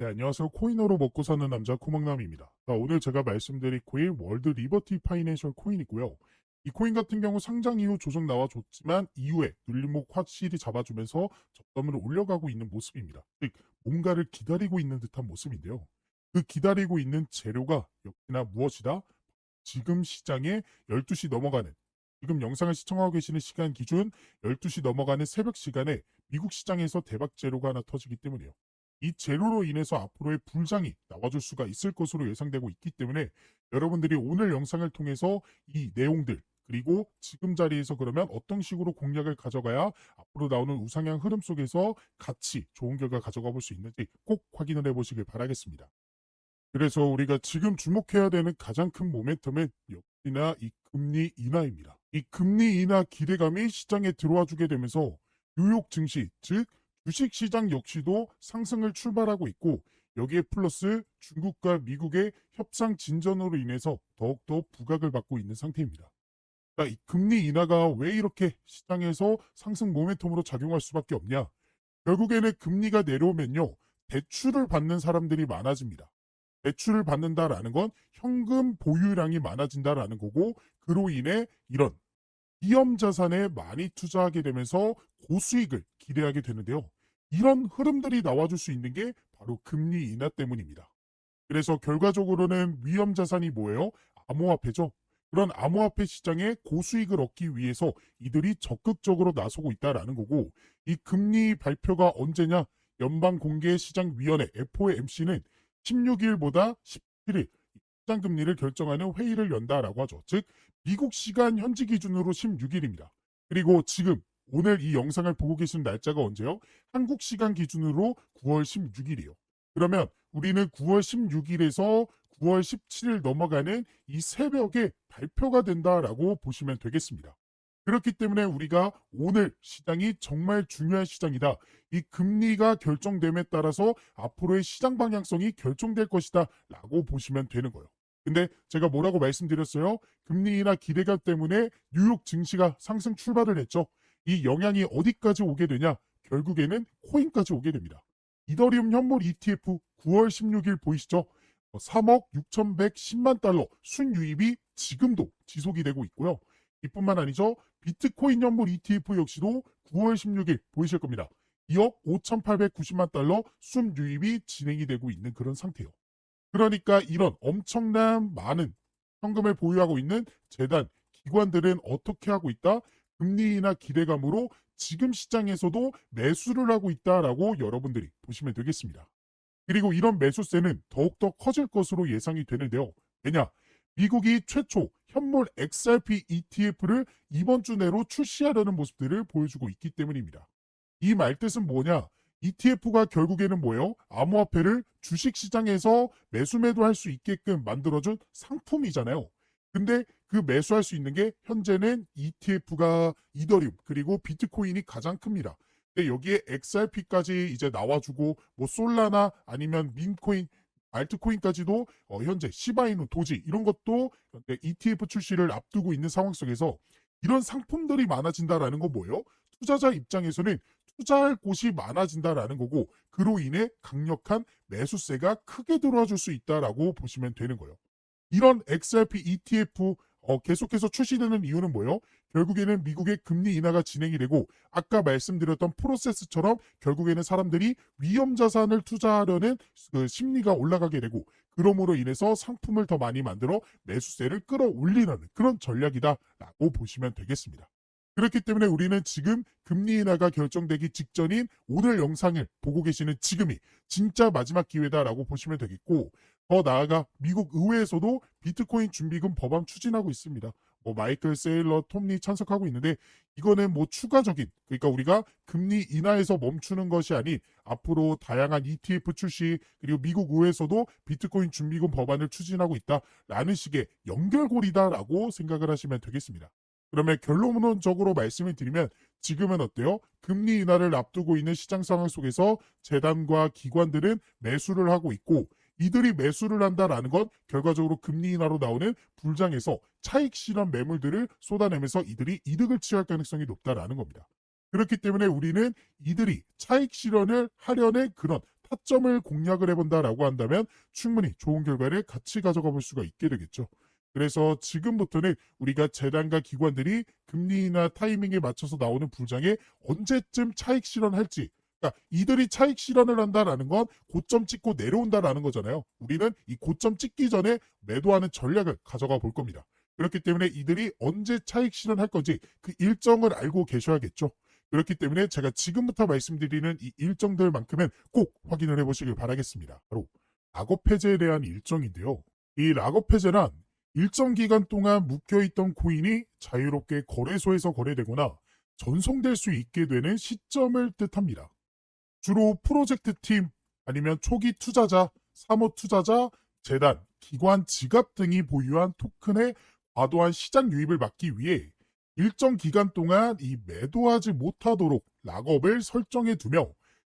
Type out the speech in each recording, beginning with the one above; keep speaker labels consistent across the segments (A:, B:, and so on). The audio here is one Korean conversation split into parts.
A: 네, 안녕하세요. 코인으로 먹고 사는 남자 코막남입니다. 자, 오늘 제가 말씀드릴 코인 월드 리버티 파이낸셜 코인이고요. 이 코인 같은 경우 상장 이후 조정 나와줬지만 이후에 눌림목 확실히 잡아주면서 저점을 올려가고 있는 모습입니다. 즉 뭔가를 기다리고 있는 듯한 모습인데요. 그 기다리고 있는 재료가 역시나 무엇이다? 지금 시장에 12시 넘어가는, 지금 영상을 시청하고 계시는 시간 기준 12시 넘어가는 새벽 시간에 미국 시장에서 대박 재료가 하나 터지기 때문이에요. 이 재료로 인해서 앞으로의 불장이 나와줄 수가 있을 것으로 예상되고 있기 때문에 여러분들이 오늘 영상을 통해서 이 내용들, 그리고 지금 자리에서 그러면 어떤 식으로 공략을 가져가야 앞으로 나오는 우상향 흐름 속에서 같이 좋은 결과 가져가 볼 수 있는지 꼭 확인을 해보시길 바라겠습니다. 그래서 우리가 지금 주목해야 되는 가장 큰 모멘텀은 역시나 이 금리 인하입니다. 이 금리 인하 기대감이 시장에 들어와 주게 되면서 뉴욕 증시, 즉 주식 시장 역시도 상승을 출발하고 있고, 여기에 플러스 중국과 미국의 협상 진전으로 인해서 더욱더 부각을 받고 있는 상태입니다. 그러니까 이 금리 인하가 왜 이렇게 시장에서 상승 모멘텀으로 작용할 수밖에 없냐? 결국에는 금리가 내려오면요, 대출을 받는 사람들이 많아집니다. 대출을 받는다라는 건 현금 보유량이 많아진다라는 거고, 그로 인해 이런 위험 자산에 많이 투자하게 되면서 고수익을 기대하게 되는데요. 이런 흐름들이 나와줄 수 있는 게 바로 금리 인하 때문입니다. 그래서 결과적으로는 위험 자산이 뭐예요? 암호화폐죠. 그런 암호화폐 시장에 고수익을 얻기 위해서 이들이 적극적으로 나서고 있다라는 거고, 이 금리 발표가 언제냐? 연방공개시장위원회 FOMC는 16일보다 17일 시장 금리를 결정하는 회의를 연다라고 하죠. 즉 미국 시간 현지 기준으로 16일입니다. 그리고 지금 오늘 이 영상을 보고 계신 날짜가 언제요? 한국 시간 기준으로 9월 16일이에요. 그러면 우리는 9월 16일에서 9월 17일 넘어가는 이 새벽에 발표가 된다라고 보시면 되겠습니다. 그렇기 때문에 우리가 오늘 시장이 정말 중요한 시장이다. 이 금리가 결정됨에 따라서 앞으로의 시장 방향성이 결정될 것이다 라고 보시면 되는 거예요. 근데 제가 뭐라고 말씀드렸어요? 금리 인하 기대감 때문에 뉴욕 증시가 상승 출발을 했죠. 이 영향이 어디까지 오게 되냐? 결국에는 코인까지 오게 됩니다. 이더리움 현물 ETF 9월 16일 보이시죠? 3억 6,110만 달러 순유입이 지금도 지속이 되고 있고요. 이뿐만 아니죠. 비트코인 현물 ETF 역시도 9월 16일 보이실 겁니다. 2억 5,890만 달러 순유입이 진행이 되고 있는 그런 상태예요. 그러니까 이런 엄청난 많은 현금을 보유하고 있는 재단, 기관들은 어떻게 하고 있다? 금리 인하 기대감으로 지금 시장에서도 매수를 하고 있다라고 여러분들이 보시면 되겠습니다. 그리고 이런 매수세는 더욱더 커질 것으로 예상이 되는데요. 왜냐? 미국이 최초 현물 XRP ETF를 이번 주 내로 출시하려는 모습들을 보여주고 있기 때문입니다. 이 말뜻은 뭐냐? ETF가 결국에는 뭐예요? 암호화폐를 주식시장에서 매수 매도할 수 있게끔 만들어준 상품이잖아요. 근데 그 매수할 수 있는 게 현재는 ETF가 이더리움 그리고 비트코인이 가장 큽니다. 근데 여기에 XRP까지 이제 나와주고 뭐 솔라나 아니면 민코인 알트코인까지도 현재 시바이누 도지 이런 것도 ETF 출시를 앞두고 있는 상황 속에서 이런 상품들이 많아진다라는 건 뭐예요? 투자자 입장에서는 투자할 곳이 많아진다라는 거고, 그로 인해 강력한 매수세가 크게 들어와 줄 수 있다라고 보시면 되는 거예요. 이런 XRP ETF 계속해서 출시되는 이유는 뭐예요? 결국에는 미국의 금리 인하가 진행이 되고, 아까 말씀드렸던 프로세스처럼 결국에는 사람들이 위험 자산을 투자하려는 그 심리가 올라가게 되고, 그러므로 인해서 상품을 더 많이 만들어 매수세를 끌어올리는 그런 전략이다라고 보시면 되겠습니다. 그렇기 때문에 우리는 지금 금리 인하가 결정되기 직전인 오늘 영상을 보고 계시는 지금이 진짜 마지막 기회다라고 보시면 되겠고, 더 나아가 미국 의회에서도 비트코인 준비금 법안 추진하고 있습니다. 뭐 마이클 세일러, 톰리 참석하고 있는데, 이거는 뭐 추가적인, 그러니까 우리가 금리 인하에서 멈추는 것이 아닌 앞으로 다양한 ETF 출시, 그리고 미국 의회에서도 비트코인 준비금 법안을 추진하고 있다라는 식의 연결고리다라고 생각을 하시면 되겠습니다. 그러면 결론적으로 말씀을 드리면 지금은 어때요? 금리 인하를 앞두고 있는 시장 상황 속에서 재단과 기관들은 매수를 하고 있고, 이들이 매수를 한다라는 건 결과적으로 금리 인하로 나오는 불장에서 차익 실현 매물들을 쏟아내면서 이들이 이득을 취할 가능성이 높다라는 겁니다. 그렇기 때문에 우리는 이들이 차익 실현을 하려는 그런 타점을 공략을 해본다라고 한다면 충분히 좋은 결과를 같이 가져가 볼 수가 있게 되겠죠. 그래서 지금부터는 우리가 재단과 기관들이 금리나 타이밍에 맞춰서 나오는 부장에 언제쯤 차익 실현할지, 그러니까 이들이 차익 실현을 한다라는 건 고점 찍고 내려온다라는 거잖아요. 우리는 이 고점 찍기 전에 매도하는 전략을 가져가 볼 겁니다. 그렇기 때문에 이들이 언제 차익 실현할 건지 그 일정을 알고 계셔야겠죠. 그렇기 때문에 제가 지금부터 말씀드리는 이 일정들만큼은 꼭 확인을 해보시길 바라겠습니다. 바로 락업 해제에 대한 일정인데요. 이 락업 해제란 일정 기간 동안 묶여있던 코인이 자유롭게 거래소에서 거래되거나 전송될 수 있게 되는 시점을 뜻합니다. 주로 프로젝트 팀, 아니면 초기 투자자, 사모 투자자, 재단, 기관 지갑 등이 보유한 토큰의 과도한 시장 유입을 막기 위해 일정 기간 동안 이 매도하지 못하도록 락업을 설정해 두며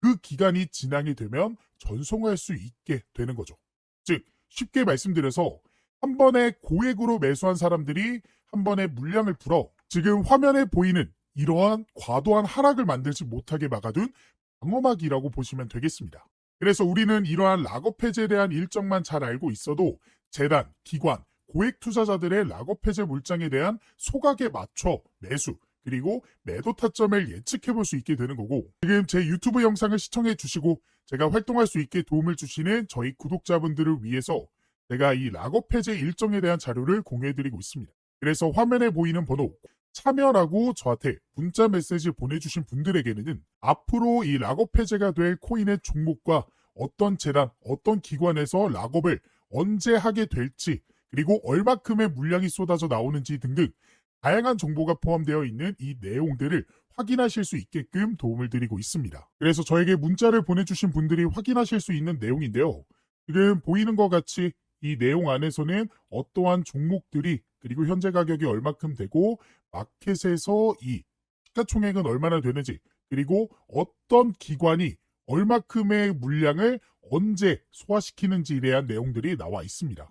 A: 그 기간이 지나게 되면 전송할 수 있게 되는 거죠. 즉 쉽게 말씀드려서 한 번에 고액으로 매수한 사람들이 한 번에 물량을 풀어 지금 화면에 보이는 이러한 과도한 하락을 만들지 못하게 막아둔 방어막이라고 보시면 되겠습니다. 그래서 우리는 이러한 락업 해제에 대한 일정만 잘 알고 있어도 재단, 기관, 고액 투자자들의 락업 해제 물량에 대한 소각에 맞춰 매수, 그리고 매도 타점을 예측해 볼 수 있게 되는 거고, 지금 제 유튜브 영상을 시청해 주시고 제가 활동할 수 있게 도움을 주시는 저희 구독자분들을 위해서 제가 이 락업 해제 일정에 대한 자료를 공유해 드리고 있습니다. 그래서 화면에 보이는 번호 참여라고 저한테 문자 메시지 보내주신 분들에게는 앞으로 이 락업 해제가 될 코인의 종목과 어떤 재단, 어떤 기관에서 락업을 언제 하게 될지, 그리고 얼마큼의 물량이 쏟아져 나오는지 등등 다양한 정보가 포함되어 있는 이 내용들을 확인하실 수 있게끔 도움을 드리고 있습니다. 그래서 저에게 문자를 보내주신 분들이 확인하실 수 있는 내용인데요. 지금 보이는 것 같이 이 내용 안에서는 어떠한 종목들이, 그리고 현재 가격이 얼마큼 되고 마켓에서 이 시가총액은 얼마나 되는지, 그리고 어떤 기관이 얼마큼의 물량을 언제 소화시키는지에 대한 내용들이 나와 있습니다.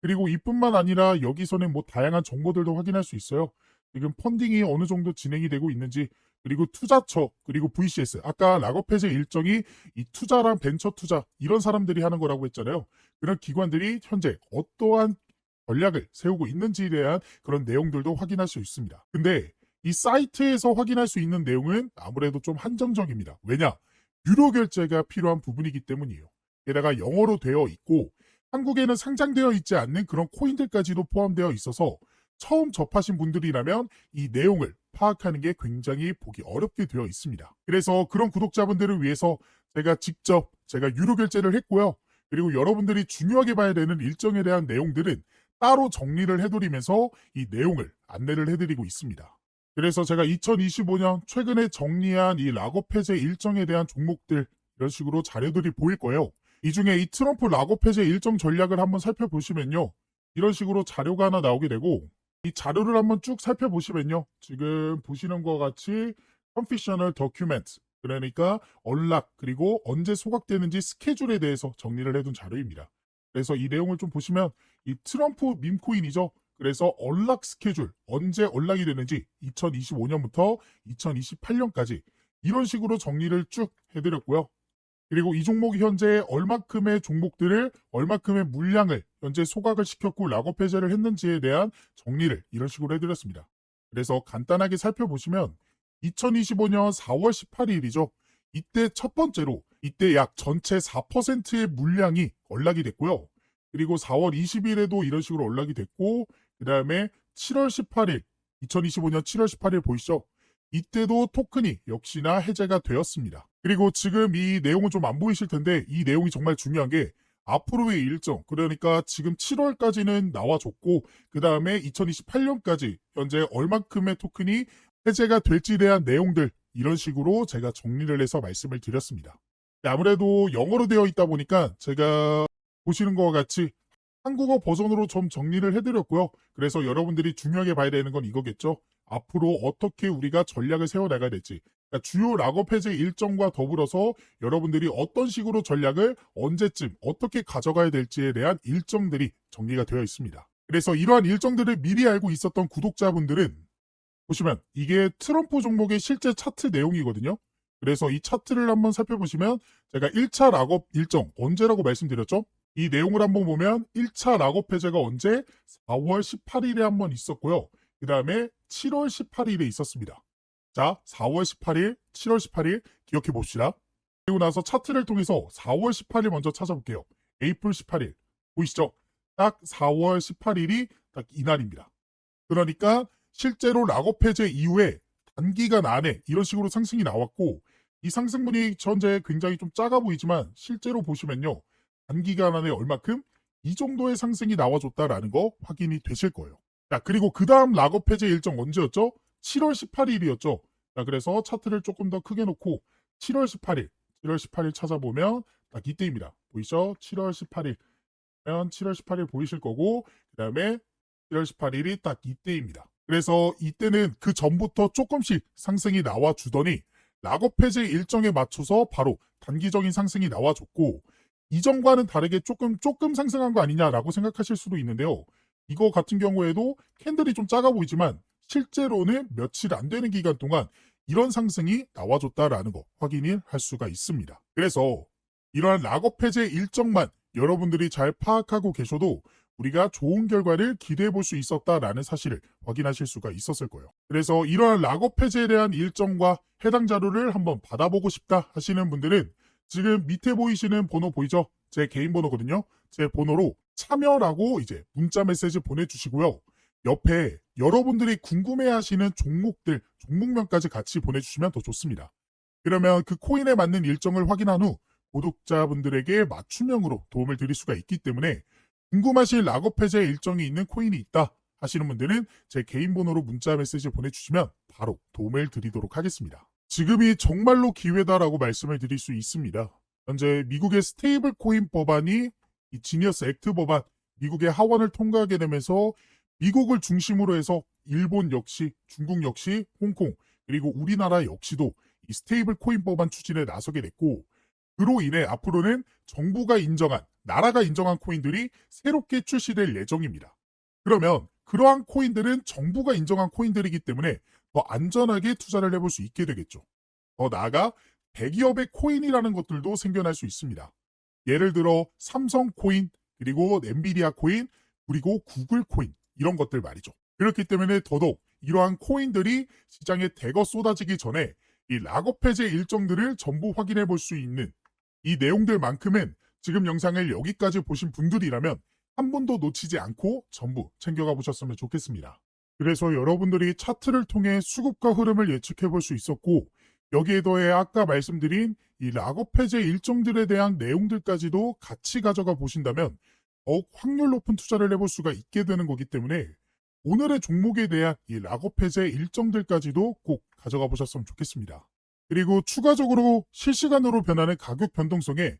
A: 그리고 이뿐만 아니라 여기서는 뭐 다양한 정보들도 확인할 수 있어요. 지금 펀딩이 어느 정도 진행이 되고 있는지, 그리고 투자처, 그리고 VCS, 아까 락업 해제 일정이 이 투자랑 벤처 투자 이런 사람들이 하는 거라고 했잖아요. 그런 기관들이 현재 어떠한 전략을 세우고 있는지에 대한 그런 내용들도 확인할 수 있습니다. 근데 이 사이트에서 확인할 수 있는 내용은 아무래도 좀 한정적입니다. 왜냐? 유료 결제가 필요한 부분이기 때문이에요. 게다가 영어로 되어 있고 한국에는 상장되어 있지 않는 그런 코인들까지도 포함되어 있어서 처음 접하신 분들이라면 이 내용을 파악하는 게 굉장히 보기 어렵게 되어 있습니다. 그래서 그런 구독자분들을 위해서 제가 유료 결제를 했고요. 그리고 여러분들이 중요하게 봐야 되는 일정에 대한 내용들은 따로 정리를 해드리면서 이 내용을 안내를 해드리고 있습니다. 그래서 제가 2025년 최근에 정리한 이 락업 해제 일정에 대한 종목들 이런 식으로 자료들이 보일 거예요. 이 중에 이 트럼프 락업 해제 일정 전략을 한번 살펴보시면요. 이런 식으로 자료가 하나 나오게 되고, 이 자료를 한번 쭉 살펴보시면요. 지금 보시는 것 같이 Confidential Document, 그러니까 언락, 그리고 언제 소각되는지 스케줄에 대해서 정리를 해둔 자료입니다. 그래서 이 내용을 좀 보시면 이 트럼프 밈코인이죠. 그래서 언락 스케줄, 언제 언락이 되는지 2025년부터 2028년까지 이런 식으로 정리를 쭉 해드렸고요. 그리고 이 종목이 현재 얼마큼의 종목들을, 얼마큼의 물량을 현재 소각을 시켰고 락업 해제를 했는지에 대한 정리를 이런 식으로 해드렸습니다. 그래서 간단하게 살펴보시면 2025년 4월 18일이죠. 이때 첫 번째로 이때 약 전체 4%의 물량이 언락이 됐고요. 그리고 4월 20일에도 이런 식으로 언락이 됐고, 그 다음에 7월 18일, 2025년 7월 18일 보이시죠? 이때도 토큰이 역시나 해제가 되었습니다. 그리고 지금 이 내용은 좀 안 보이실 텐데 이 내용이 정말 중요한 게 앞으로의 일정, 그러니까 지금 7월까지는 나와줬고 그 다음에 2028년까지 현재 얼만큼의 토큰이 해제가 될지에 대한 내용들 이런 식으로 제가 정리를 해서 말씀을 드렸습니다. 아무래도 영어로 되어 있다 보니까 제가 보시는 것과 같이 한국어 버전으로 좀 정리를 해드렸고요. 그래서 여러분들이 중요하게 봐야 되는 건 이거겠죠. 앞으로 어떻게 우리가 전략을 세워나가야 될지, 그러니까 주요 락업 해제 일정과 더불어서 여러분들이 어떤 식으로 전략을 언제쯤 어떻게 가져가야 될지에 대한 일정들이 정리가 되어 있습니다. 그래서 이러한 일정들을 미리 알고 있었던 구독자분들은 보시면 이게 트럼프 종목의 실제 차트 내용이거든요. 그래서 이 차트를 한번 살펴보시면 제가 1차 락업 일정 언제라고 말씀드렸죠? 이 내용을 한번 보면 1차 락업 해제가 언제? 4월 18일에 한번 있었고요. 그 다음에 7월 18일에 있었습니다. 자, 4월 18일, 7월 18일 기억해 봅시다. 그리고 나서 차트를 통해서 4월 18일 먼저 찾아볼게요. 에이플 18일. 보이시죠? 딱 4월 18일이 딱 이날입니다. 그러니까 실제로 락업 해제 이후에 단기간 안에 이런 식으로 상승이 나왔고 이 상승분이 현재 굉장히 좀 작아 보이지만 실제로 보시면요. 단기간 안에 얼마큼? 이 정도의 상승이 나와줬다라는 거 확인이 되실 거예요. 자, 그리고 그 다음 락업 해제 일정 언제였죠? 7월 18일이었죠. 자, 그래서 차트를 조금 더 크게 놓고 7월 18일, 7월 18일 찾아보면 딱 이때입니다. 보이시죠? 7월 18일. 7월 18일 보이실 거고 그 다음에 7월 18일이 딱 이때입니다. 그래서 이때는 그 전부터 조금씩 상승이 나와주더니 락업 해제 일정에 맞춰서 바로 단기적인 상승이 나와줬고 이전과는 다르게 조금 상승한 거 아니냐라고 생각하실 수도 있는데요. 이거 같은 경우에도 캔들이 좀 작아 보이지만 실제로는 며칠 안 되는 기간 동안 이런 상승이 나와줬다라는 거 확인을 할 수가 있습니다. 그래서 이러한 락업 해제 일정만 여러분들이 잘 파악하고 계셔도 우리가 좋은 결과를 기대해 볼 수 있었다라는 사실을 확인하실 수가 있었을 거예요. 그래서 이러한 락업 해제에 대한 일정과 해당 자료를 한번 받아보고 싶다 하시는 분들은 지금 밑에 보이시는 번호 보이죠? 제 개인 번호거든요. 제 번호로 참여라고 이제 문자 메시지 보내주시고요. 옆에 여러분들이 궁금해하시는 종목들, 종목명까지 같이 보내주시면 더 좋습니다. 그러면 그 코인에 맞는 일정을 확인한 후 구독자분들에게 맞춤형으로 도움을 드릴 수가 있기 때문에 궁금하신 락업 해제 일정이 있는 코인이 있다 하시는 분들은 제 개인 번호로 문자 메시지 보내주시면 바로 도움을 드리도록 하겠습니다. 지금이 정말로 기회다라고 말씀을 드릴 수 있습니다. 현재 미국의 스테이블 코인 법안이 이 지니어스 액트 법안, 미국의 하원을 통과하게 되면서 미국을 중심으로 해서 일본 역시, 중국 역시, 홍콩, 그리고 우리나라 역시도 이 스테이블 코인 법안 추진에 나서게 됐고 그로 인해 앞으로는 정부가 인정한, 나라가 인정한 코인들이 새롭게 출시될 예정입니다. 그러면 그러한 코인들은 정부가 인정한 코인들이기 때문에 더 안전하게 투자를 해볼 수 있게 되겠죠. 더 나아가 대기업의 코인이라는 것들도 생겨날 수 있습니다. 예를 들어 삼성 코인, 그리고 엔비디아 코인, 그리고 구글 코인 이런 것들 말이죠. 그렇기 때문에 더더욱 이러한 코인들이 시장에 대거 쏟아지기 전에 이 락업 해제 일정들을 전부 확인해 볼 수 있는 이 내용들만큼은 지금 영상을 여기까지 보신 분들이라면 한 번도 놓치지 않고 전부 챙겨가 보셨으면 좋겠습니다. 그래서 여러분들이 차트를 통해 수급과 흐름을 예측해 볼 수 있었고 여기에 더해 아까 말씀드린 이 락업 해제 일정들에 대한 내용들까지도 같이 가져가 보신다면 더욱 확률 높은 투자를 해볼 수가 있게 되는 거기 때문에 오늘의 종목에 대한 이 락업 해제 일정들까지도 꼭 가져가 보셨으면 좋겠습니다. 그리고 추가적으로 실시간으로 변하는 가격 변동성에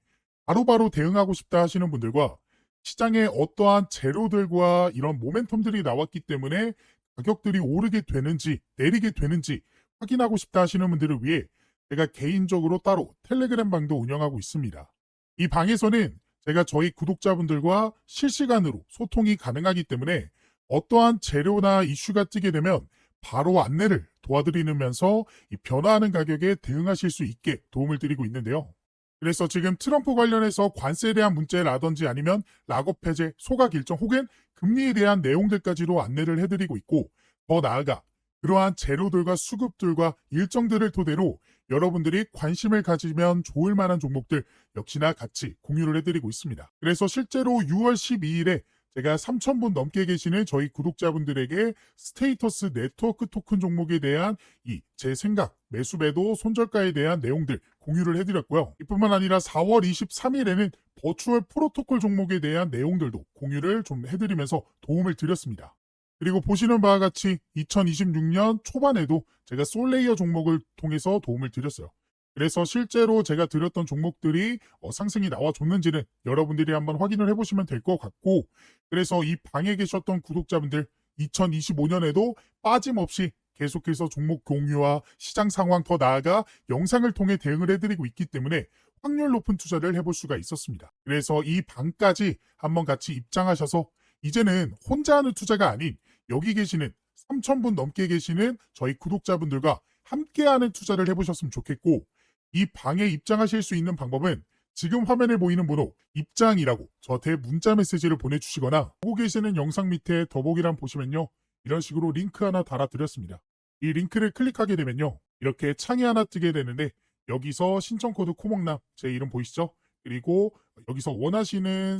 A: 바로바로 대응하고 싶다 하시는 분들과 시장에 어떠한 재료들과 이런 모멘텀들이 나왔기 때문에 가격들이 오르게 되는지 내리게 되는지 확인하고 싶다 하시는 분들을 위해 제가 개인적으로 따로 텔레그램 방도 운영하고 있습니다. 이 방에서는 제가 저희 구독자분들과 실시간으로 소통이 가능하기 때문에 어떠한 재료나 이슈가 뜨게 되면 바로 안내를 도와드리면서 이 변화하는 가격에 대응하실 수 있게 도움을 드리고 있는데요. 그래서 지금 트럼프 관련해서 관세에 대한 문제라든지 아니면 락업 해제, 소각 일정 혹은 금리에 대한 내용들까지도 안내를 해드리고 있고 더 나아가 그러한 재료들과 수급들과 일정들을 토대로 여러분들이 관심을 가지면 좋을 만한 종목들 역시나 같이 공유를 해드리고 있습니다. 그래서 실제로 6월 12일에 제가 3,000분 넘게 계시는 저희 구독자분들에게 스테이터스 네트워크 토큰 종목에 대한 이 제 생각, 매수매도 손절가에 대한 내용들 공유를 해드렸고요. 이뿐만 아니라 4월 23일에는 버추얼 프로토콜 종목에 대한 내용들도 공유를 좀 해드리면서 도움을 드렸습니다. 그리고 보시는 바와 같이 2026년 초반에도 제가 솔레이어 종목을 통해서 도움을 드렸어요. 그래서 실제로 제가 드렸던 종목들이 상승이 나와줬는지는 여러분들이 한번 확인을 해보시면 될 것 같고 그래서 이 방에 계셨던 구독자분들 2025년에도 빠짐없이 계속해서 종목 공유와 시장 상황 더 나아가 영상을 통해 대응을 해드리고 있기 때문에 확률 높은 투자를 해볼 수가 있었습니다. 그래서 이 방까지 한번 같이 입장하셔서 이제는 혼자 하는 투자가 아닌 여기 계시는 3,000분 넘게 계시는 저희 구독자분들과 함께하는 투자를 해보셨으면 좋겠고 이 방에 입장하실 수 있는 방법은 지금 화면에 보이는 번호 입장이라고 저한테 문자 메시지를 보내주시거나 보고 계시는 영상 밑에 더보기란 보시면요. 이런 식으로 링크 하나 달아드렸습니다. 이 링크를 클릭하게 되면요. 이렇게 창이 하나 뜨게 되는데 여기서 신청 코드 코먹남 제 이름 보이시죠? 그리고 여기서 원하시는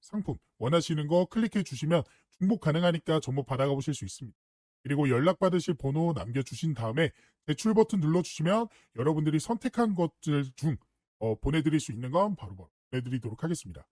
A: 상품 원하시는 거 클릭해 주시면 중복 가능하니까 전부 받아가 보실 수 있습니다. 그리고 연락받으실 번호 남겨주신 다음에 제출 버튼 눌러주시면 여러분들이 선택한 것들 중 보내드릴 수 있는 건 바로바로 보내드리도록 하겠습니다.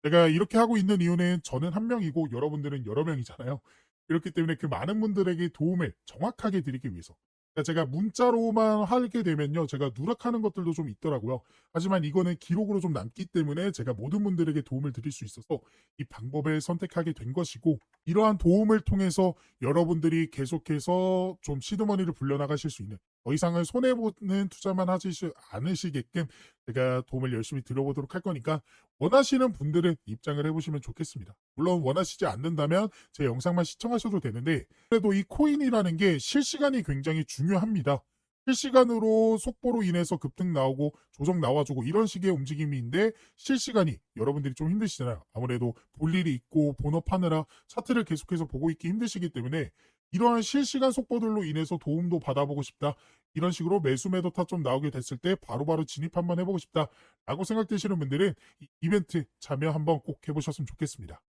A: 제가 이렇게 하고 있는 이유는 저는 한 명이고 여러분들은 여러 명이잖아요. 그렇기 때문에 그 많은 분들에게 도움을 정확하게 드리기 위해서. 그러니까 제가 문자로만 하게 되면요. 제가 누락하는 것들도 좀 있더라고요. 하지만 이거는 기록으로 좀 남기 때문에 제가 모든 분들에게 도움을 드릴 수 있어서 이 방법을 선택하게 된 것이고, 이러한 도움을 통해서 여러분들이 계속해서 좀 시드머니를 불려나가실 수 있는, 더 이상은 손해보는 투자만 하지 않으시게끔 제가 도움을 열심히 드려보도록 할 거니까 원하시는 분들은 입장을 해보시면 좋겠습니다. 물론 원하시지 않는다면 제 영상만 시청하셔도 되는데, 그래도 이 코인이라는 게 실시간이 굉장히 중요합니다. 실시간으로 속보로 인해서 급등 나오고 조정 나와주고 이런 식의 움직임인데, 실시간이 여러분들이 좀 힘드시잖아요. 아무래도 볼 일이 있고 본업하느라 차트를 계속해서 보고 있기 힘드시기 때문에 이러한 실시간 속보들로 인해서 도움도 받아보고 싶다. 이런 식으로 매수 매도 타점 나오게 됐을 때 바로바로 진입 한번 해보고 싶다 라고 생각되시는 분들은 이 이벤트 참여 한번 꼭 해보셨으면 좋겠습니다.